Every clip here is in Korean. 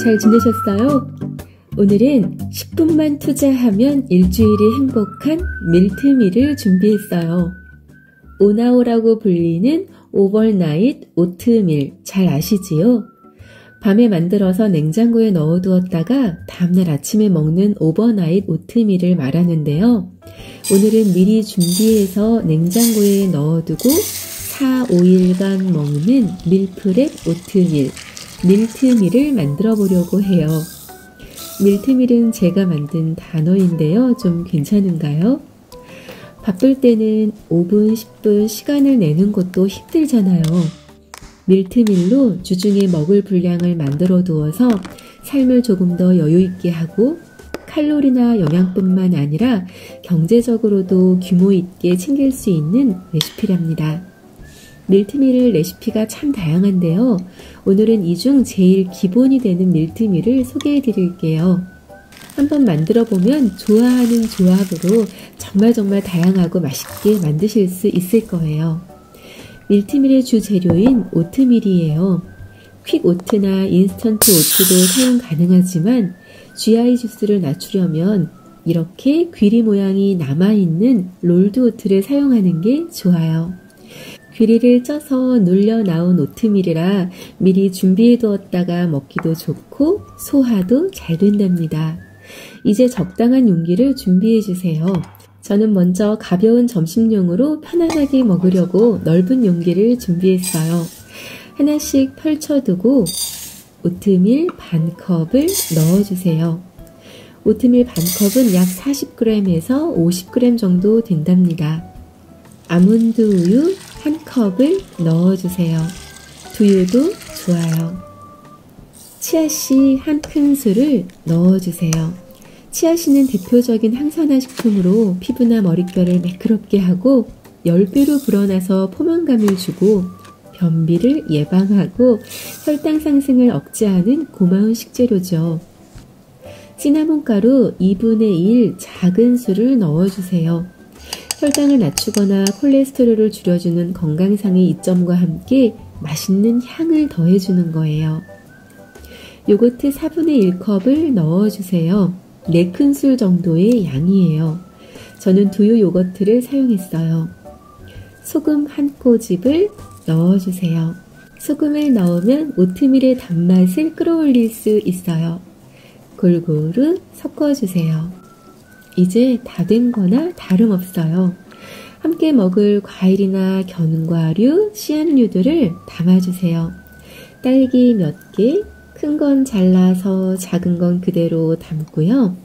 잘 지내셨어요? 오늘은 10분만 투자하면 일주일이 행복한 밀트밀을 준비했어요. 오나오라고 불리는 오버나잇 오트밀 잘 아시지요? 밤에 만들어서 냉장고에 넣어두었다가 다음날 아침에 먹는 오버나잇 오트밀을 말하는데요. 오늘은 미리 준비해서 냉장고에 넣어두고 4, 5일간 먹는 밀프렙 오트밀, 밀트밀을 만들어 보려고 해요. 밀트밀은 제가 만든 단어인데요. 좀 괜찮은가요? 바쁠 때는 5분, 10분 시간을 내는 것도 힘들잖아요. 밀트밀로 주중에 먹을 분량을 만들어 두어서 삶을 조금 더 여유 있게 하고 칼로리나 영양뿐만 아니라 경제적으로도 규모 있게 챙길 수 있는 레시피랍니다. 밀트밀 레시피가 참 다양한데요. 오늘은 이 중 제일 기본이 되는 밀트밀을 소개해 드릴게요. 한번 만들어 보면 좋아하는 조합으로 정말 다양하고 맛있게 만드실 수 있을 거예요. 밀트밀의 주 재료인 오트밀이에요. 퀵오트나 인스턴트 오트도 사용 가능하지만 GI 주스를 낮추려면 이렇게 귀리 모양이 남아있는 롤드 오트를 사용하는 게 좋아요. 귀리를 쪄서 눌려 나온 오트밀이라 미리 준비해 두었다가 먹기도 좋고 소화도 잘 된답니다. 이제 적당한 용기를 준비해 주세요. 저는 먼저 가벼운 점심용으로 편안하게 먹으려고 넓은 용기를 준비했어요. 하나씩 펼쳐두고 오트밀 반컵을 넣어주세요. 오트밀 반컵은 약 40g에서 50g 정도 된답니다. 아몬드 우유 1컵을 넣어주세요. 두유도 좋아요. 치아씨 1큰술을 넣어주세요. 치아씨는 대표적인 항산화 식품으로 피부나 머릿결을 매끄럽게 하고 열배로 불어나서 포만감을 주고 변비를 예방하고 혈당 상승을 억제하는 고마운 식재료죠. 시나몬가루 2분의 1 작은 술을 넣어주세요. 혈당을 낮추거나 콜레스테롤을 줄여주는 건강상의 이점과 함께 맛있는 향을 더해주는 거예요. 요거트 4분의 1컵을 넣어주세요. 4큰술 정도의 양이에요. 저는 두유 요거트를 사용했어요. 소금 1꼬집을 넣어주세요. 소금을 넣으면 오트밀의 단맛을 끌어올릴 수 있어요. 골고루 섞어주세요. 이제 다 된 거나 다름없어요. 함께 먹을 과일이나 견과류, 씨앗류들을 담아주세요. 딸기 몇 개, 큰 건 잘라서 작은 건 그대로 담고요.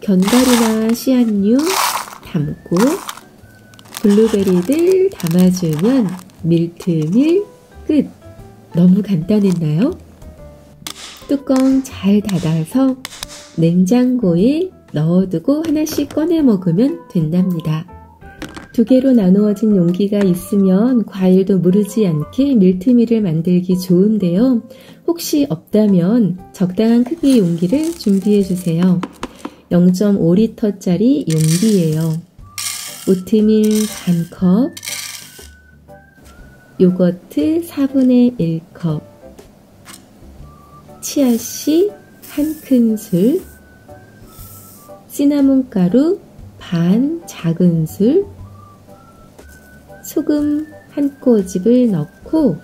견과류나 씨앗류 담고 블루베리들 담아주면 밀트밀 끝! 너무 간단했나요? 뚜껑 잘 닫아서 냉장고에 넣어두고 하나씩 꺼내 먹으면 된답니다. 2개로 나누어진 용기가 있으면 과일도 무르지 않게 밀트밀을 만들기 좋은데요. 혹시 없다면 적당한 크기의 용기를 준비해 주세요. 0.5리터짜리 용기예요. 오트밀 반컵, 요거트 4분의 1컵, 치아씨 1큰술, 시나몬가루 반 작은술, 소금 1꼬집을 넣고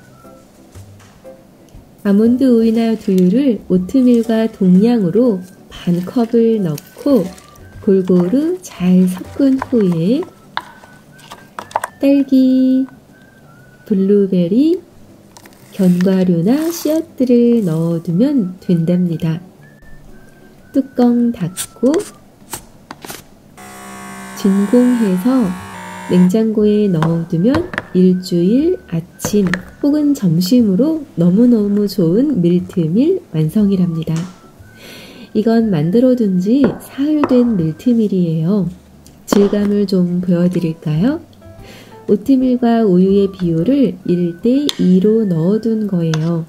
아몬드 우유나 두유를 오트밀과 동량으로 반컵을 넣고 골고루 잘 섞은 후에 딸기, 블루베리, 견과류나 씨앗들을 넣어두면 된답니다. 뚜껑 닫고 진공해서 냉장고에 넣어두면 일주일 아침 혹은 점심으로 너무너무 좋은 밀트밀 완성이랍니다. 이건 만들어둔 지 사흘 된 밀트밀이에요. 질감을 좀 보여드릴까요? 오트밀과 우유의 비율을 1:2로 넣어둔 거예요.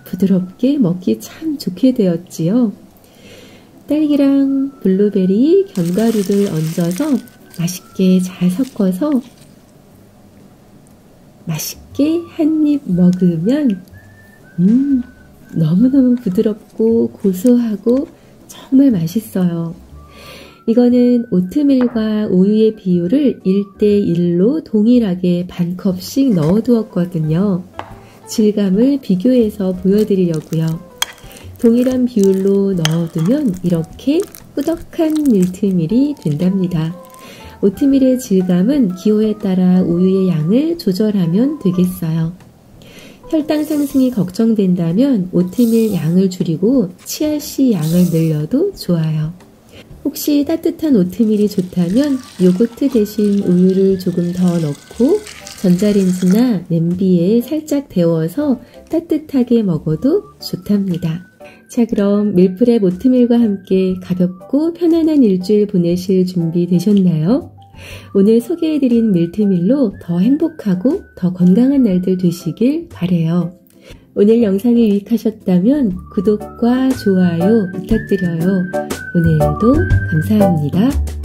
부드럽게 먹기 참 좋게 되었지요. 딸기랑 블루베리, 견과류를 얹어서 맛있게 잘 섞어서 맛있게 한 입 먹으면 너무너무 부드럽고 고소하고 정말 맛있어요. 이거는 오트밀과 우유의 비율을 1대1로 동일하게 반컵씩 넣어두었거든요. 질감을 비교해서 보여드리려고요. 동일한 비율로 넣어두면 이렇게 꾸덕한 밀트밀이 된답니다. 오트밀의 질감은 기호에 따라 우유의 양을 조절하면 되겠어요. 혈당 상승이 걱정된다면 오트밀 양을 줄이고 CRC 양을 늘려도 좋아요. 혹시 따뜻한 오트밀이 좋다면 요거트 대신 우유를 조금 더 넣고 전자레인지나 냄비에 살짝 데워서 따뜻하게 먹어도 좋답니다. 자, 그럼 밀프렙 오트밀과 함께 가볍고 편안한 일주일 보내실 준비 되셨나요? 오늘 소개해드린 밀트밀로 더 행복하고 더 건강한 날들 되시길 바래요. 오늘 영상이 유익하셨다면 구독과 좋아요 부탁드려요. 오늘도 감사합니다.